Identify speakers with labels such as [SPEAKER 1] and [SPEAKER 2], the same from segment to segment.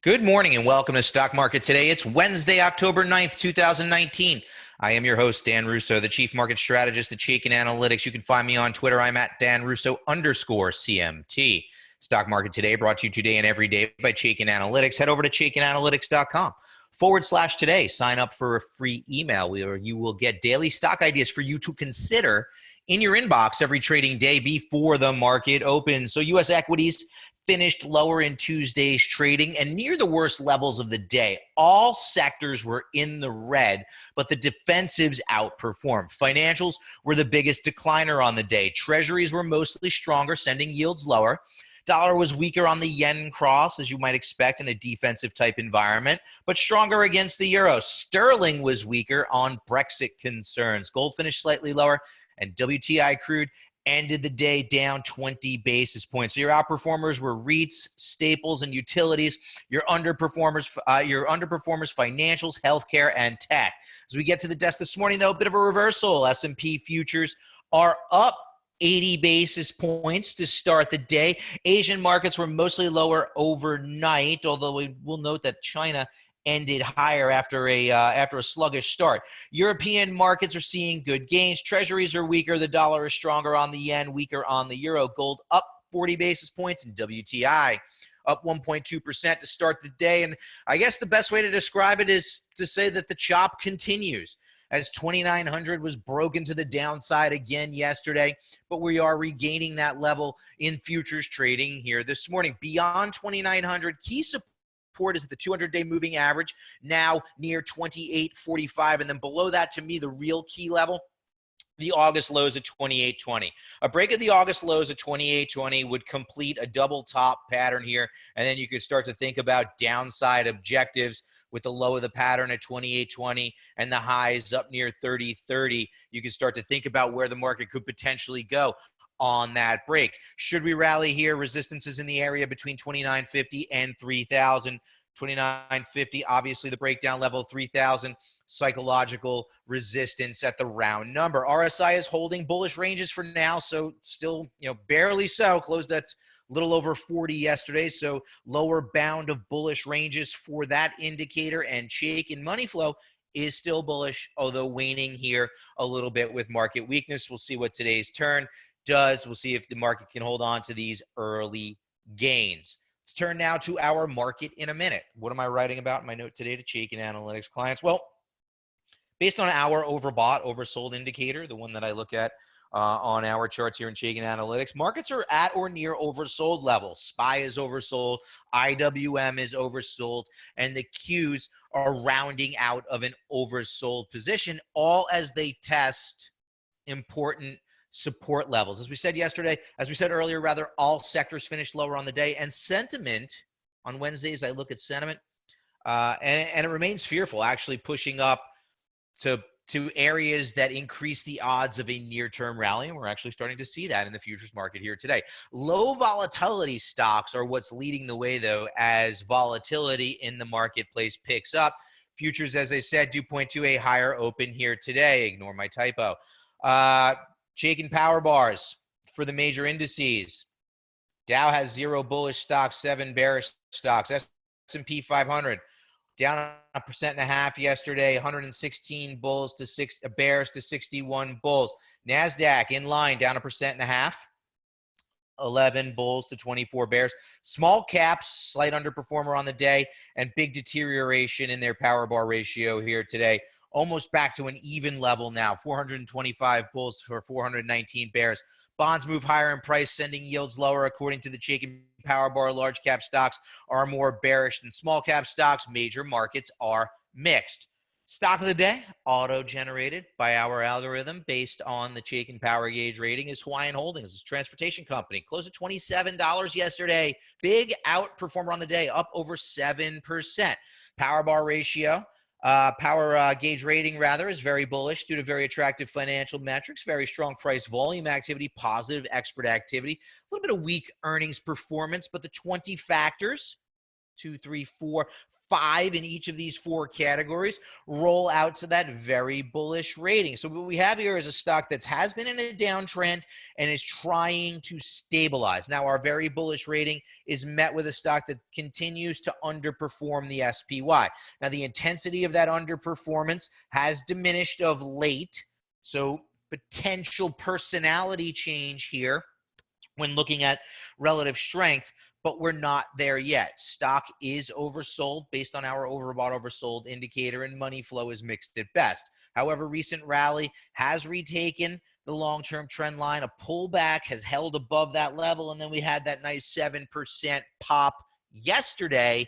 [SPEAKER 1] Good morning and welcome to Stock Market Today. It's Wednesday, October 9th, 2019. I am your host, Dan Russo, the Chief Market Strategist at Chaikin Analytics. You can find me on Twitter. I'm at Dan_Russo_CMT. Stock Market Today brought to you today and every day by Chaikin Analytics. Head over to chaikinanalytics.com/today. Sign up for a free email where you will get daily stock ideas for you to consider in your inbox every trading day before the market opens. So U.S. equities finished lower in Tuesday's trading and near the worst levels of the day. All sectors were in the red, but the defensives outperformed. Financials were the biggest decliner on the day. Treasuries were mostly stronger, sending yields lower. Dollar was weaker on the yen cross, as you might expect in a defensive type environment, but stronger against the euro. Sterling was weaker on Brexit concerns. Gold finished slightly lower, and WTI crude ended the day down 20 basis points. So your outperformers were REITs, staples, and utilities. Your underperformers, financials, healthcare, and tech. As we get to the desk this morning, though, a bit of a reversal. S&P futures are up 80 basis points to start the day. Asian markets were mostly lower overnight, although we will note that China ended higher after a sluggish start. European markets are seeing good gains. Treasuries are weaker. The dollar is stronger on the yen, weaker on the euro. Gold up 40 basis points, and WTI up 1.2% to start the day. And I guess the best way to describe it is to say that the chop continues, as 2,900 was broken to the downside again yesterday, but we are regaining that level in futures trading here this morning. Beyond 2,900, key support is the 200-day moving average, now near 28.45, and then below that, to me, the real key level, the August lows at 28.20. A break of the August lows at 28.20 would complete a double top pattern here, and then you could start to think about downside objectives with the low of the pattern at 28.20 and the highs up near 30.30. You can start to think about where the market could potentially go on that break. Should we rally here, resistance is in the area between 29.50 and 3,000. 29.50, obviously the breakdown level, 3,000, psychological resistance at the round number. RSI is holding bullish ranges for now, so still, barely so. Closed at a little over 40 yesterday, so lower bound of bullish ranges for that indicator. And Chaikin money flow is still bullish, although waning here a little bit with market weakness. We'll see what today's turn does. We'll see if the market can hold on to these early gains. Let's turn now to our market in a minute. What am I writing about in my note today to Chaikin Analytics clients? Well, based on our overbought, oversold indicator, the one that I look at on our charts here in Chaikin Analytics, markets are at or near oversold levels. SPY is oversold, IWM is oversold, and the Qs are rounding out of an oversold position, all as they test important support levels. As we said earlier, all sectors finished lower on the day, and sentiment on Wednesdays, I look at sentiment, and it remains fearful, actually pushing up to areas that increase the odds of a near-term rally, and we're actually starting to see that in the futures market here today. Low volatility stocks are what's leading the way, though, as volatility in the marketplace picks up. Futures, as I said, do point to a higher open here today. Ignore my typo. Chaikin power bars for the major indices. Dow has 0 bullish stocks, 7 bearish stocks. S&P 500 down 1.5% yesterday, 116 bulls to bears to 61 bulls. NASDAQ in line, down 1.5%, 11 bulls to 24 bears. Small caps, slight underperformer on the day, and big deterioration in their power bar ratio here today. Almost back to an even level now, 425 bulls for 419 bears. Bonds move higher in price, sending yields lower. According to the Chaikin Power Bar, large cap stocks are more bearish than small cap stocks. Major markets are mixed. Stock of the day, auto-generated by our algorithm based on the Chaikin Power Gauge rating, is Hawaiian Holdings. It's a transportation company. Closed at $27 yesterday. Big outperformer on the day, up over 7%. Power bar ratio, power gauge rating is very bullish due to very attractive financial metrics, very strong price volume activity, positive expert activity, a little bit of weak earnings performance, but the 20 factors, 2, 3, 4, 5 in each of these 4 categories roll out to that very bullish rating. So what we have here is a stock that has been in a downtrend and is trying to stabilize. Now, our very bullish rating is met with a stock that continues to underperform the SPY. Now, the intensity of that underperformance has diminished of late, so potential personality change here when looking at relative strength, but we're not there yet. Stock is oversold based on our overbought oversold indicator, and money flow is mixed at best. However, recent rally has retaken the long-term trend line. A pullback has held above that level, and then we had that nice 7% pop yesterday,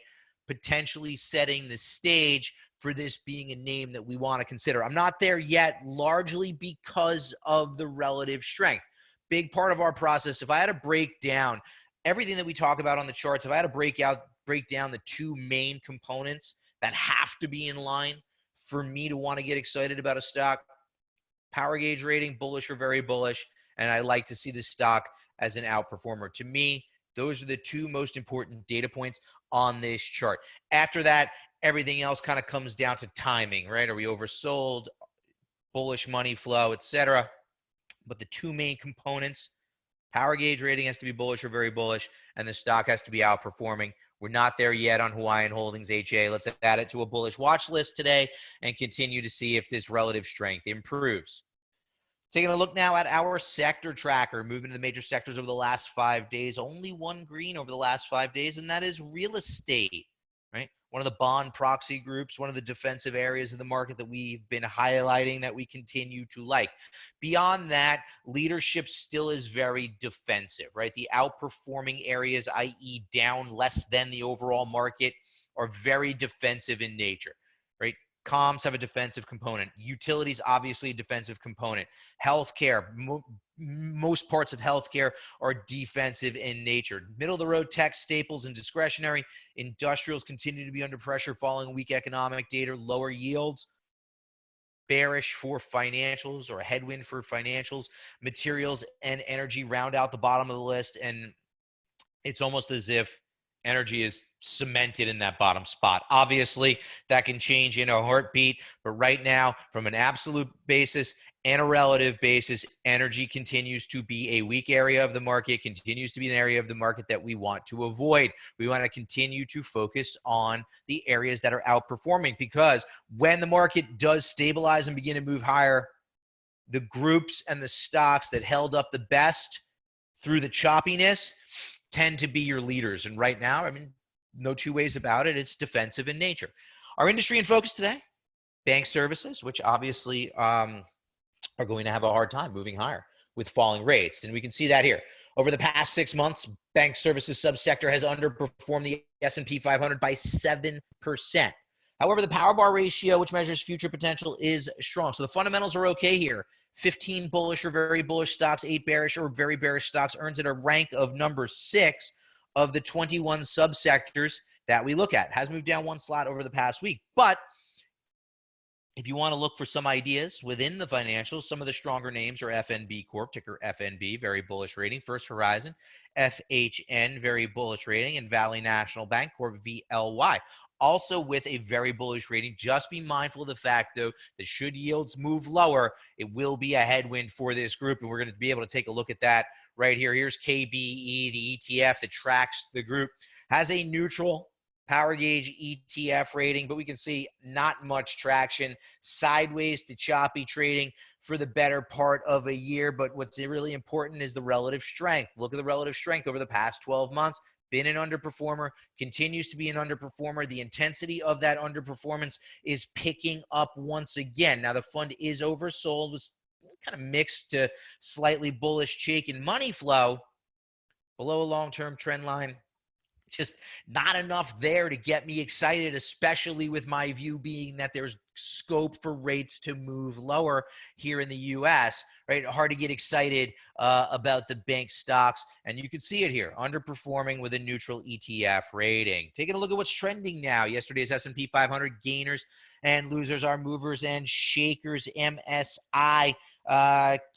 [SPEAKER 1] potentially setting the stage for this being a name that we want to consider. I'm not there yet, largely because of the relative strength. Big part of our process, if I had to break down everything that we talk about on the charts, if I had to break down the 2 main components that have to be in line for me to want to get excited about a stock: power gauge rating, bullish or very bullish, and I like to see the stock as an outperformer. To me, those are the 2 most important data points on this chart. After that, everything else kind of comes down to timing, right? Are we oversold, bullish money flow, etc.? But the 2 main components, power gauge rating has to be bullish or very bullish, and the stock has to be outperforming. We're not there yet on Hawaiian Holdings HA. Let's add it to a bullish watch list today and continue to see if this relative strength improves. Taking a look now at our sector tracker, moving to the major sectors over the last 5 days. Only one green over the last 5 days, and that is real estate, right? One of the bond proxy groups, one of the defensive areas of the market that we've been highlighting that we continue to like. Beyond that, leadership still is very defensive, right? The outperforming areas, i.e. down less than the overall market, are very defensive in nature, right? Comms have a defensive component. Utilities, obviously a defensive component. Healthcare, most parts of healthcare are defensive in nature. Middle of the road tech, staples, and discretionary. Industrials continue to be under pressure following weak economic data, lower yields. Bearish for financials, or a headwind for financials. Materials and energy round out the bottom of the list, and it's almost as if energy is cemented in that bottom spot. Obviously, that can change in a heartbeat, but right now, from an absolute basis and a relative basis, energy continues to be a weak area of the market, continues to be an area of the market that we want to avoid. We want to continue to focus on the areas that are outperforming, because when the market does stabilize and begin to move higher, the groups and the stocks that held up the best through the choppiness tend to be your leaders. And right now, I mean, no 2 ways about it, it's defensive in nature. Our industry in focus today, bank services, which obviously are going to have a hard time moving higher with falling rates. And we can see that here. Over the past 6 months, bank services subsector has underperformed the S&P 500 by 7%. However, the power bar ratio, which measures future potential, is strong. So the fundamentals are okay here. 15 bullish or very bullish stocks, 8 bearish or very bearish stocks, earns it a rank of number 6 of the 21 subsectors that we look at. Has moved down 1 slot over the past week. But if you want to look for some ideas within the financials, some of the stronger names are FNB Corp, ticker FNB, very bullish rating. First Horizon, FHN, very bullish rating, and Valley National Bank Corp, VLY. Also with a very bullish rating. Just be mindful of the fact, though, that should yields move lower, it will be a headwind for this group, and we're going to be able to take a look at that right here. Here's KBE, the ETF that tracks the group. Has a neutral power gauge ETF rating, but we can see not much traction. Sideways to choppy trading for the better part of a year, but what's really important is the relative strength. Look at the relative strength over the past 12 months. Been an underperformer, continues to be an underperformer. The intensity of that underperformance is picking up once again. Now, the fund is oversold, was kind of mixed to slightly bullish Chaikin money flow below a long-term trend line. Just not enough there to get me excited, especially with my view being that there's scope for rates to move lower here in the U.S., right? Hard to get excited about the bank stocks. And you can see it here, underperforming with a neutral ETF rating. Taking a look at what's trending now. Yesterday's S&P 500 gainers and losers are movers and shakers. MSI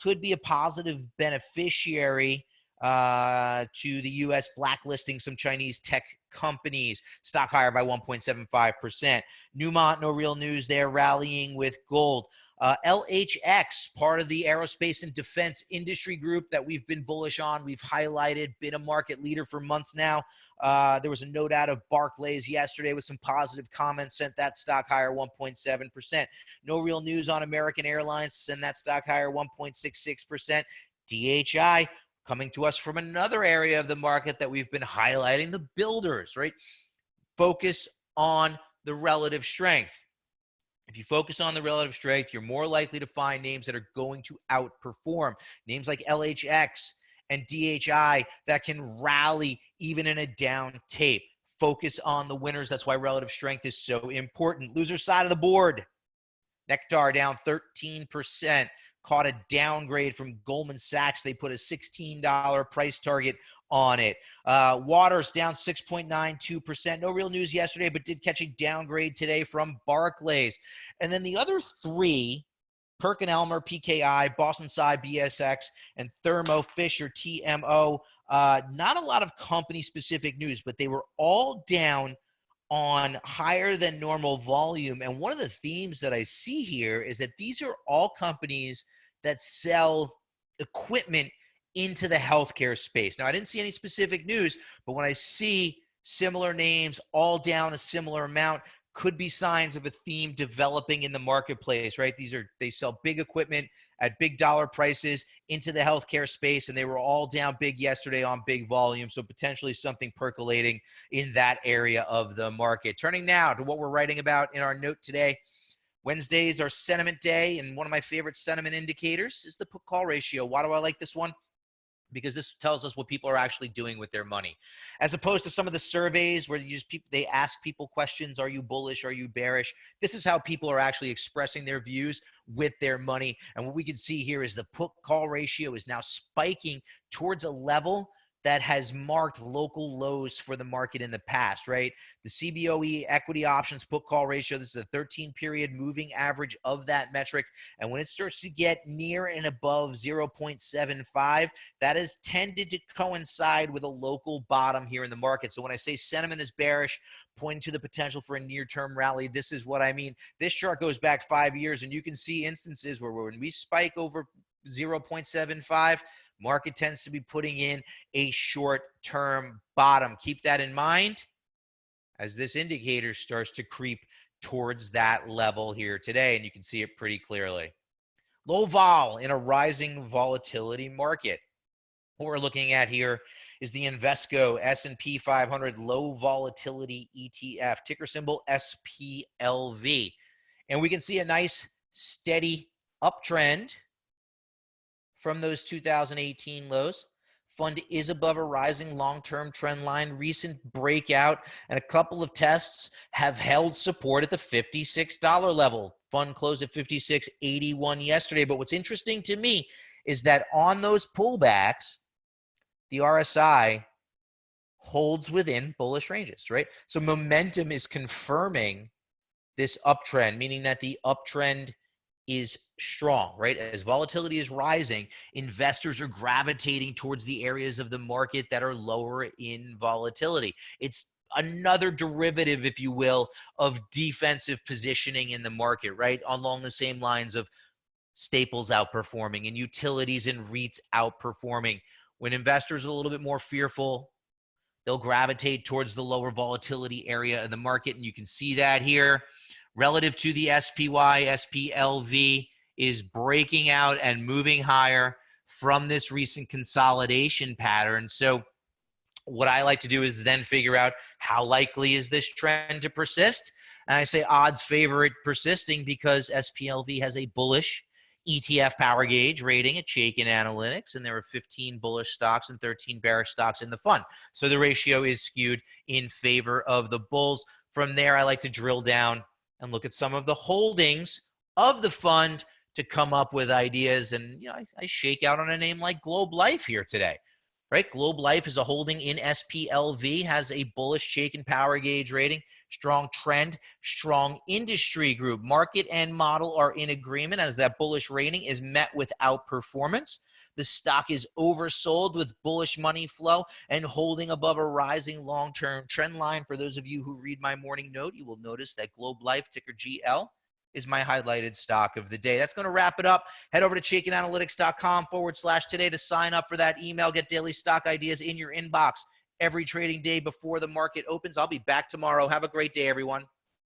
[SPEAKER 1] could be a positive beneficiary to the U.S. blacklisting some Chinese tech companies. Stock higher by 1.75%. Newmont, no real news there, rallying with gold. LHX, part of the aerospace and defense industry group that we've been bullish on. We've highlighted, been a market leader for months now. There was a note out of Barclays yesterday with some positive comments, sent that stock higher 1.7%. No real news on American Airlines, send that stock higher 1.66%. DHI, coming to us from another area of the market that we've been highlighting, the builders, right? Focus on the relative strength. If you focus on the relative strength, you're more likely to find names that are going to outperform. Names like LHX and DHI that can rally even in a down tape. Focus on the winners. That's why relative strength is so important. Loser side of the board. Nectar down 13%. Caught a downgrade from Goldman Sachs. They put a $16 price target on it. Waters down 6.92%. No real news yesterday, but did catch a downgrade today from Barclays. And then the other three, PerkinElmer, PKI, Boston Sci, BSX, and Thermo Fisher, TMO. Not a lot of company-specific news, but they were all down on higher than normal volume. And one of the themes that I see here is that these are all companies that sell equipment into the healthcare space. Now, I didn't see any specific news, but when I see similar names all down a similar amount, could be signs of a theme developing in the marketplace, right? They sell big equipment at big dollar prices into the healthcare space, and they were all down big yesterday on big volume. So potentially something percolating in that area of the market. Turning now to what we're writing about in our note today. Wednesdays are sentiment day, and one of my favorite sentiment indicators is the put-call ratio. Why do I like this one? Because this tells us what people are actually doing with their money, as opposed to some of the surveys where they ask people questions. Are you bullish? Are you bearish? This is how people are actually expressing their views with their money. And what we can see here is the put call ratio is now spiking towards a level that has marked local lows for the market in the past, right? The CBOE equity options put call ratio, this is a 13-period moving average of that metric. And when it starts to get near and above 0.75, that has tended to coincide with a local bottom here in the market. So when I say sentiment is bearish, pointing to the potential for a near-term rally, this is what I mean. This chart goes back 5 years, and you can see instances where when we spike over 0.75, market tends to be putting in a short-term bottom. Keep that in mind as this indicator starts to creep towards that level here today, and you can see it pretty clearly. Low vol in a rising volatility market. What we're looking at here is the Invesco S&P 500 Low Volatility ETF, ticker symbol SPLV. And we can see a nice steady uptrend from those 2018 lows. Fund is above a rising long-term trend line. Recent breakout and a couple of tests have held support at the $56 level. Fund closed at $56.81 yesterday. But what's interesting to me is that on those pullbacks, the RSI holds within bullish ranges, right? So momentum is confirming this uptrend, meaning that the uptrend is strong, right? As volatility is rising, investors are gravitating towards the areas of the market that are lower in volatility. It's another derivative, if you will, of defensive positioning in the market, right? Along the same lines of staples outperforming and utilities and REITs outperforming. When investors are a little bit more fearful, they'll gravitate towards the lower volatility area of the market, and you can see that here. Relative to the SPY, SPLV is breaking out and moving higher from this recent consolidation pattern. So what I like to do is then figure out how likely is this trend to persist. And I say odds favor it persisting because SPLV has a bullish ETF power gauge rating at Chaikin Analytics, and there are 15 bullish stocks and 13 bearish stocks in the fund. So the ratio is skewed in favor of the bulls. From there, I like to drill down and look at some of the holdings of the fund to come up with ideas. And I shake out on a name like Globe Life here today, right? Globe Life is a holding in SPLV, has a bullish Chaikin power gauge rating, strong trend, strong industry group. Market and model are in agreement as that bullish rating is met with outperformance. The stock is oversold with bullish money flow and holding above a rising long-term trend line. For those of you who read my morning note, you will notice that Globe Life, ticker GL, is my highlighted stock of the day. That's going to wrap it up. Head over to chaikinanalytics.com/today to sign up for that email. Get daily stock ideas in your inbox every trading day before the market opens. I'll be back tomorrow. Have a great day, everyone.